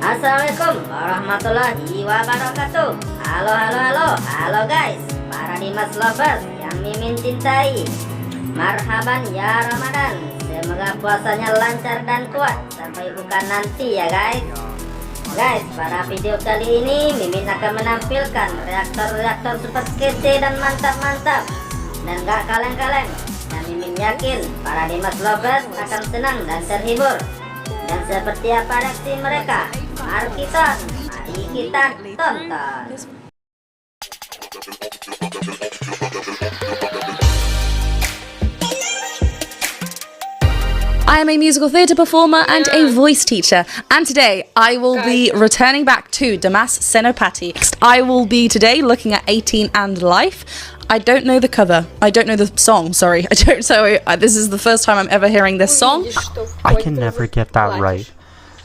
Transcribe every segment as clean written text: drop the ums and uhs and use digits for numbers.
Assalamualaikum warahmatullahi wabarakatuh. Halo guys, para Dimas lovers yang Mimin cintai. Marhaban ya Ramadan. Semoga puasanya lancar dan kuat sampai buka nanti ya guys. Guys, pada video kali ini Mimin akan menampilkan reaktor super kece dan mantap-mantap dan gak kaleng-kaleng. Dan Mimin yakin para Dimas lovers akan senang dan terhibur. Dan seperti apa reaksi mereka? Mari kita tonton. I am a musical theatre performer and a voice teacher, and today I will be returning back to DimasSenopati. I will be today looking at 18 and Life. I don't know the cover. I don't know the song, sorry. This is the first time I'm ever hearing this song. I can never get that right.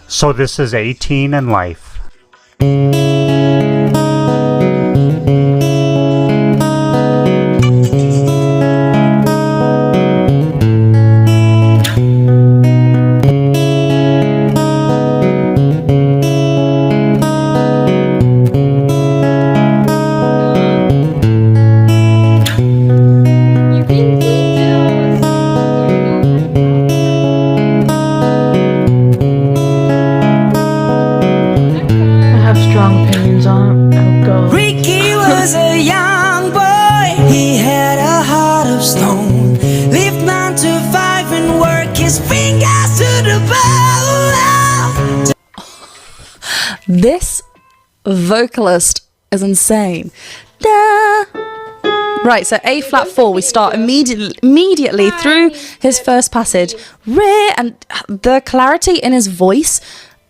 So this is 18 and Life. Ricky was a young boy, he had a heart of stone. Lived 9 to 5 and work his fingers to the bone. This vocalist is insane. Da. Right, so A flat 4, we start immediately through his first passage. Re, and the clarity in his voice.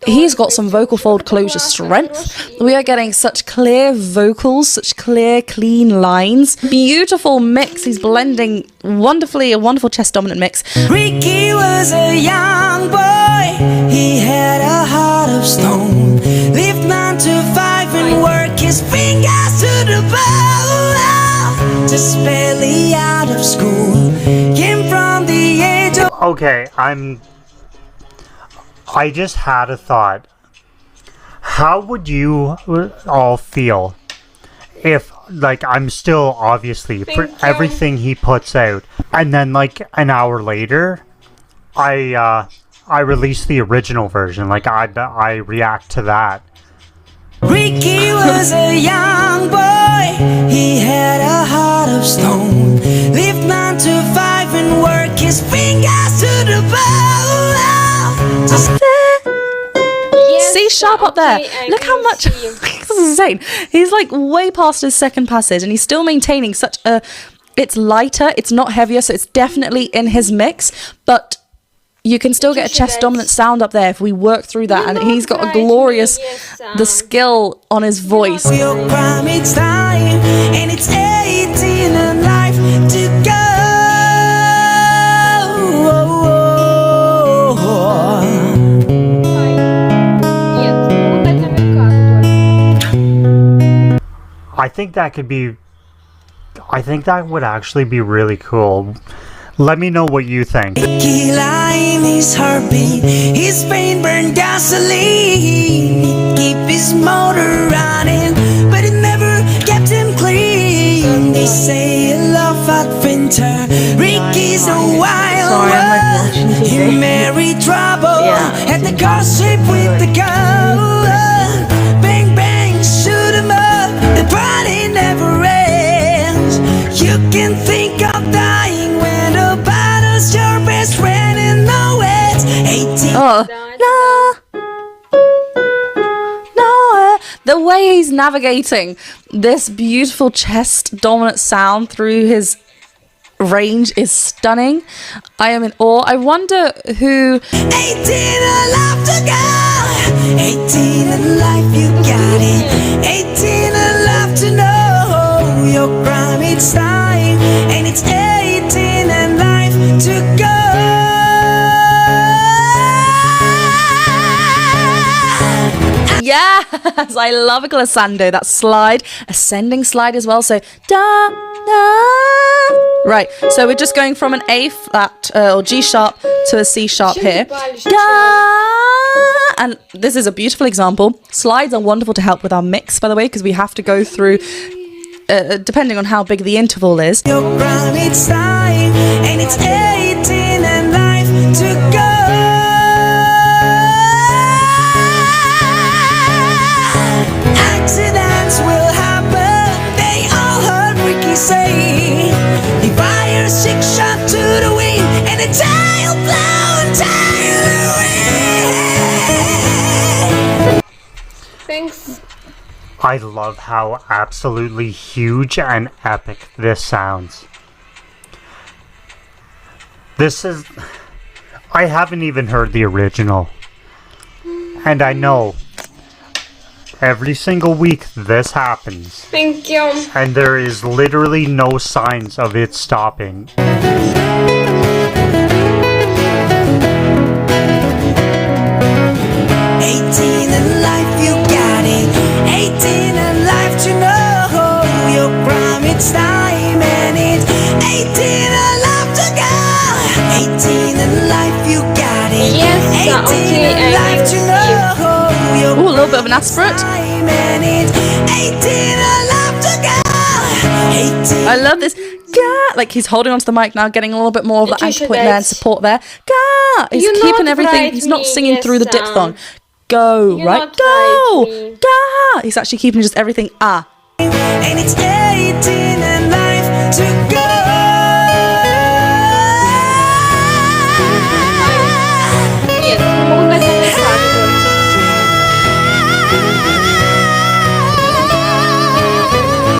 He's got some vocal fold closure strength. We are getting such clear vocals, such clear, clean lines. Beautiful mix. He's blending wonderfully, a wonderful chest dominant mix. Ricky was a young boy, he had a heart of stone. Lived 9 to 5 and work his fingers to the bone. Just barely out of school, came from the age of... Okay, I just had a thought. How would you all feel if, like, I'm still obviously for everything he puts out, and then like an hour later, I release the original version, like I react to that. Ricky was a young boy, he had a heart of stone. Lived 9 to 5 and work his fingers to the bone. C sharp up there. Look how much. This is insane. He's like way past his second passage, and he's still maintaining such a. It's lighter. It's not heavier, so it's definitely in his mix. But you can still get a chest dominant sound up there if we work through that. And he's got a glorious, the skill on his voice. Your crime, it's time, and it's 18 and life to go. I think that would actually be really cool. Let me know what you think. Gila in his heartbeat, his pain burned gasoline. He'd keep his motor running, but it never kept him clean. They say a love adventure, Ricky's a wild one. He married trouble, had the car shaped with the gun. Bang bang, shoot him up, the party never ends. You can think of dying when the battle's your best friend and no it's 18. Oh, no. The way he's navigating this beautiful chest dominant sound through his range is stunning. I am in awe. I wonder who. 18 alive to go. 18 in life, you got it. 18 alive to know your crime, it's time, and it's 18 and life to go. Yes, I love a glissando. That slide, ascending slide as well. So da da. Right. So we're just going from an A flat or G sharp to a C sharp here. Da. And this is a beautiful example. Slides are wonderful to help with our mix, by the way, because we have to go through, depending on how big the interval is. Your prime, it's time, and it's 18 and life to go. Accidents will happen, they all heard Ricky say. The fire, 6-shot to the wing, and a tail blow and tail away. Thanks. I love how absolutely huge and epic this sounds. This is... I haven't even heard the original. And I know every single week this happens. Thank you. And there is literally no signs of it stopping. 18 in life, you got it. 18 in life to know your crime, it's time, and it's 18 in life to go. 18 in life, you got it. Yes, 18 okay, in life to know your Ooh, a little bit of an aspirate. time, and it's 18 in life to go. 18. I love this. Gah! Like he's holding onto the mic now, getting a little bit more of the anchor point there and support there. Gah! He's You keeping not everything. write He's not me, singing yes, through the diphthong. Go, You right? not Go! write me. Gah! He's actually keeping just everything. Ah. And it's 18 and life to go. Нет, могу сказать сразу.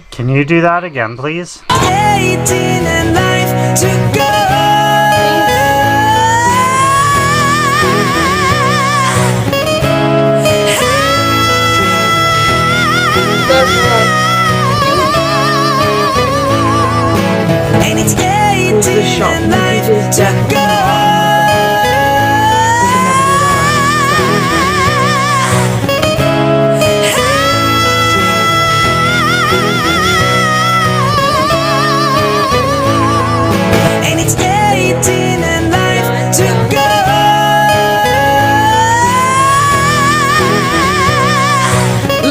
Can you do that again, please? 18 and life to go. And it's 18 and life to go. And it's 18 and life to go.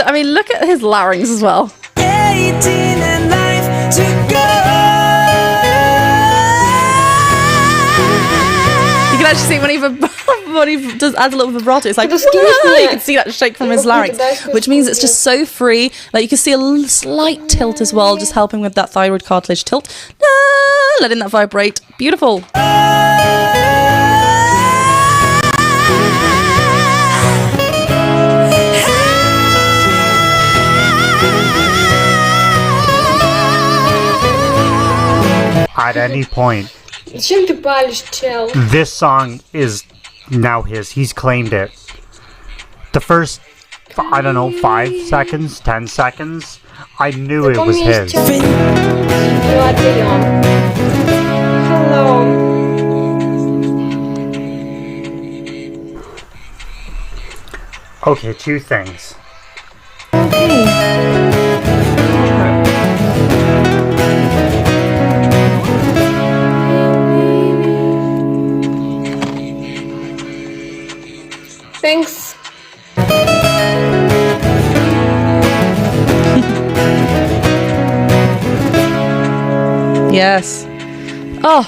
I mean, look at his larynx as well. 18 and life to go. You can actually see when he does adds a little vibrato, it's like Just give me you can see that shake from his larynx, which means it's just so free. Like you can see a slight tilt as well, just helping with that thyroid cartilage tilt. Letting that vibrate. Beautiful. At any point, Зачем ты палишь, чел? this song is now his. He's claimed it. The first, I don't know, 5 seconds, 10 seconds, I knew it was his. Hello. Okay, 2 things. Thanks. Yes. Oh,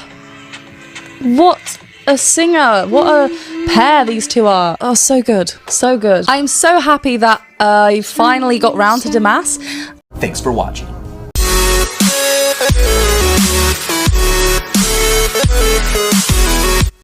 what a singer. What a pair these two are. Oh, so good. So good. I'm so happy that I finally got round to Dimas. Thanks for watching.